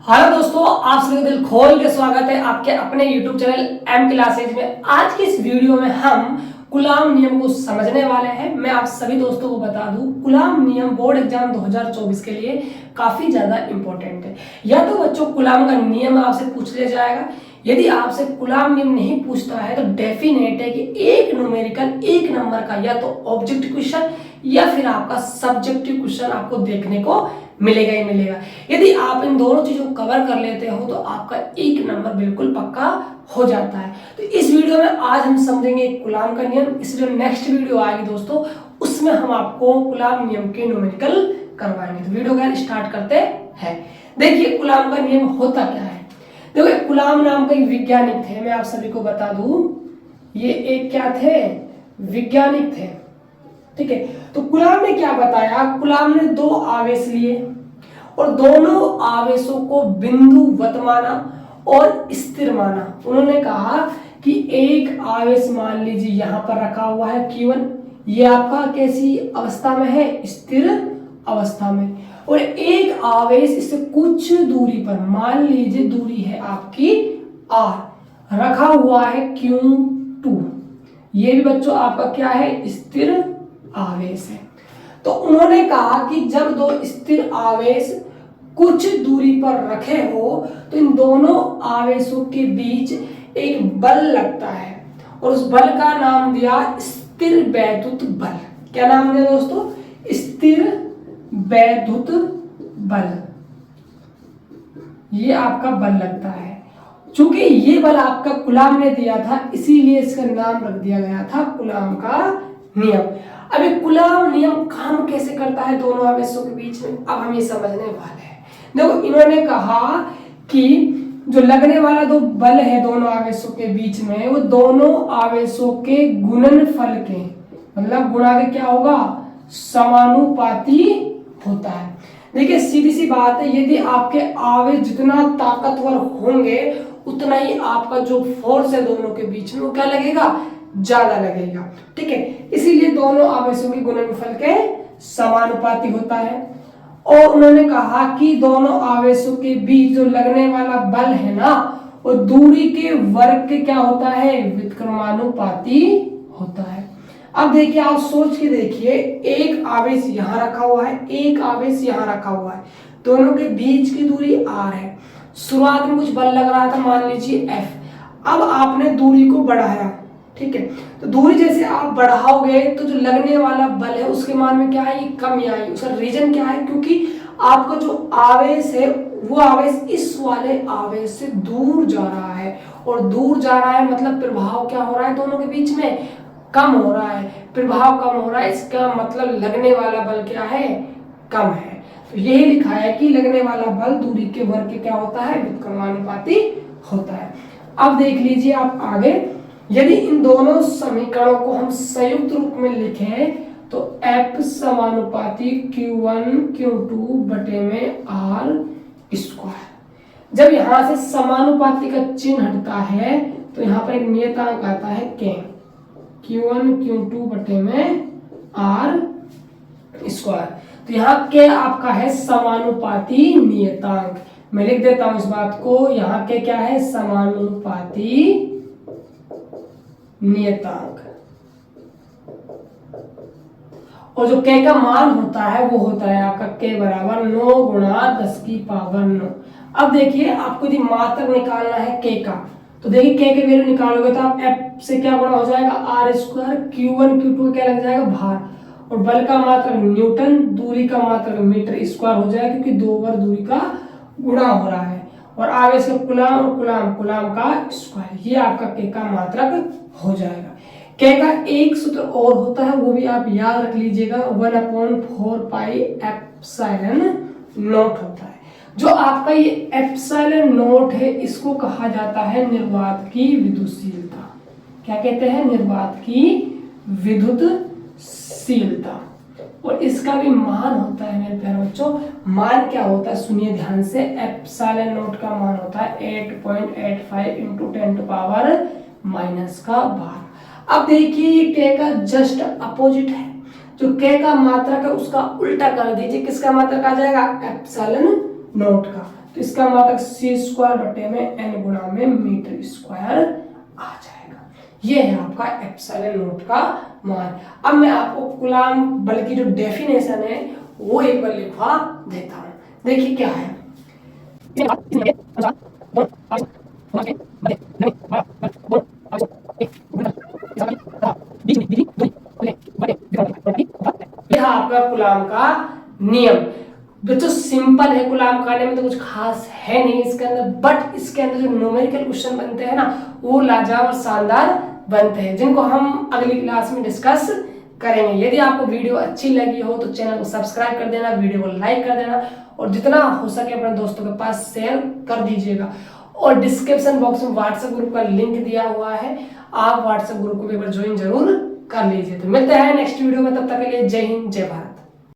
Hello दोस्तों, आप सभी दिल खोल के स्वागत है आपके अपने YouTube चैनल एम क्लासेज में। आज की इस वीडियो में हम कूलॉम नियम को समझने वाले हैं। मैं आप सभी दोस्तों को बता दूं, कूलॉम नियम बोर्ड एग्जाम 2024 के लिए काफी ज्यादा इंपॉर्टेंट है। या तो बच्चों कूलॉम का नियम आपसे पूछ लिया जाएगा, यदि आपसे कूलॉम नियम नहीं पूछता है तो डेफिनेट है कि एक न्यूमेरिकल एक नंबर का या तो ऑब्जेक्टिव क्वेश्चन या फिर आपका सब्जेक्टिव क्वेश्चन आपको देखने को मिलेगा ही मिलेगा। यदि आप इन दोनों चीजों को कवर कर लेते हो तो आपका एक नंबर बिल्कुल पक्का हो जाता है। तो इस वीडियो में आज हम समझेंगे कूलॉम का नियम। इसलिए नेक्स्ट वीडियो आएगी दोस्तों, उसमें हम आपको कूलॉम नियम के न्यूमेरिकल करवाएंगे। तो वीडियो का स्टार्ट करते हैं। देखिए कूलॉम का नियम होता क्या है। देखो कूलॉम नाम का एक वैज्ञानिक थे, मैं आप सभी को बता दूं, ये एक क्या थे, वैज्ञानिक थे। ठीक है, तो कूलॉम ने क्या बताया, कूलॉम ने दो आवेश लिए और दोनों आवेशों को बिंदुवत माना और स्थिर माना। उन्होंने कहा कि एक आवेश मान लीजिए यहां पर रखा हुआ है Q1, ये आपका कैसी अवस्था में है, स्थिर अवस्था में, और एक आवेश इससे कुछ दूरी पर, मान लीजिए दूरी है आपकी R, रखा हुआ है Q2, ये भी बच्चों आपका क्या है, स्थिर आवेश है। तो उन्होंने कहा कि जब दो स्थिर आवेश कुछ दूरी पर रखे हो तो इन दोनों आवेशों के बीच एक बल लगता है और उस बल का नाम दिया स्थिर वैद्युत बल। क्या नाम दिया दोस्तों, स्थिर वैद्युत बल। ये आपका बल लगता है। चूंकि ये बल आपका कूलॉम ने दिया था इसीलिए इसका नाम रख दिया गया था कूलॉम का नियम। अभी कूलॉम नियम काम कैसे करता है दोनों आवेशों के बीच में, अब हम ये समझने वाले हैं। देखो इन्होंने कहा कि जो लगने वाला दो बल है दोनों आवेशों के बीच में, वो दोनों आवेशों के गुणनफल के, मतलब गुणा के क्या होगा, समानुपाती होता है। देखिए सीधी सी बात है, यदि आपके आवेश जितना ताकतवर होंगे उतना ही आपका जो फोर्स है दोनों के बीच में वो क्या लगेगा, ज्यादा लगेगा। ठीक है, इसीलिए दोनों आवेशों के गुणनफल के समानुपाती होता है। और उन्होंने कहा कि दोनों आवेशों के बीच जो लगने वाला बल है ना, वो दूरी के वर्ग के क्या होता है, व्युत्क्रमानुपाती होता है। अब देखिए आप सोच के देखिए, एक आवेश यहां रखा हुआ है, एक आवेश यहां रखा हुआ है, दोनों के बीच की दूरी r है। शुरुआत में कुछ बल लग रहा था, मान लीजिए F। अब आपने दूरी को बढ़ाया, ठीक है, तो दूरी जैसे आप बढ़ाओगे तो जो लगने वाला बल है उसके मान में क्या है, ये कमी आई। उसका रीजन क्या है, क्योंकि आपका जो आवेश है वो आवेश इस वाले आवेश से दूर जा रहा है, और दूर जा रहा है मतलब प्रभाव क्या हो रहा है, दोनों के बीच में कम हो रहा है, प्रभाव कम हो रहा है, इसका मतलब लगने वाला बल क्या है, कम है। तो यही लिखा है कि लगने वाला बल दूरी के वर्ग के क्या होता है, व्युत्क्रमानुपाती होता है। अब देख लीजिए आप आगे, यदि इन दोनों समीकरणों को हम संयुक्त रूप में लिखें तो F समानुपाती Q1 Q2 बटे में R स्क्वायर। जब यहां से समानुपाती का चिन्ह हटता है तो यहां पर एक नियतांक आता है K, Q1 Q2 बटे में R स्क्वायर। तो यहाँ K आपका है समानुपाती नियतांक। मैं लिख देता हूं इस बात को, यहाँ K क्या है, समानुपाती नियतांक। और जो K का मान होता है वो होता है आपका K बराबर 9 गुणा 10 की पावर 9। अब देखिए आपको यदि मात्रक निकालना है K का, तो देखिए K के वैल्यू निकालोगे तो आप F से क्या गुणा हो जाएगा, R स्क्वायर, Q1 Q2 क्या लग जाएगा, भार, और बल का मात्रक न्यूटन, दूरी का मात्रक मीटर स्क्वायर हो जाएगा, क्योंकि दो बार दूरी का गुणा हो रहा है, और आवेश का कूलॉम और कूलॉम का स्क्वायर, ये आपका K का मात्रक हो जाएगा। K का एक सूत्र और होता है, वो भी आप याद रख लीजिएगा, 1/4 पाई एप्सिलॉन नॉट होता है। जो आपका ये एप्सिलॉन नॉट है इसको कहा जाता है निर्वात की विद्युतशीलता। क्या कहते हैं, निर्वात की विद्युतशीलता। और इसका भी मान होता है मेरे प्यारे बच्चों, मान क्या होता है सुनिए ध्यान से, एप्सिलॉन नॉट का मान होता है 8.85 इंटू 10⁻⁻⁻। अब देखिए ये K का जस्ट अपोजिट है, जो K का मात्रक है उसका उल्टा कर दीजिए, किसका मात्रक आ जाएगा, एप्सिलॉन नॉट का। तो इसका मात्रक c स्क्वायर बटे में n गुणा में मीटर स्क्वायर आ जाएगा। ये है आपका एप्सिलॉन नॉट का मान। अब मैं आपको कूलाम बल की जो डेफिनेशन है वो एक बार लिखवा देता हूँ। देखिए क्या है, यह आपका कूलाम का नियम। बच्चों सिंपल है, कूलाम का नियम तो कुछ खास है नहीं इसके अंदर, बट इसके अंदर जो न्यूमेरिकल क्वेश्चन बनते हैं ना वो लाजवाब और शानदार बनते हैं, जिनको हम अगली क्लास में डिस्कस करेंगे। यदि आपको वीडियो अच्छी लगी हो तो चैनल को सब्सक्राइब कर देना, वीडियो को लाइक कर देना और जितना हो सके अपने दोस्तों के पास शेयर कर दीजिएगा। और डिस्क्रिप्शन बॉक्स में व्हाट्सएप ग्रुप का लिंक दिया हुआ है, आप व्हाट्सएप ग्रुप को भी एक बार ज्वाइन जरूर कर लीजिए। तो मिलते हैं नेक्स्ट वीडियो में, तब तक के लिए जय हिंद जय भारत।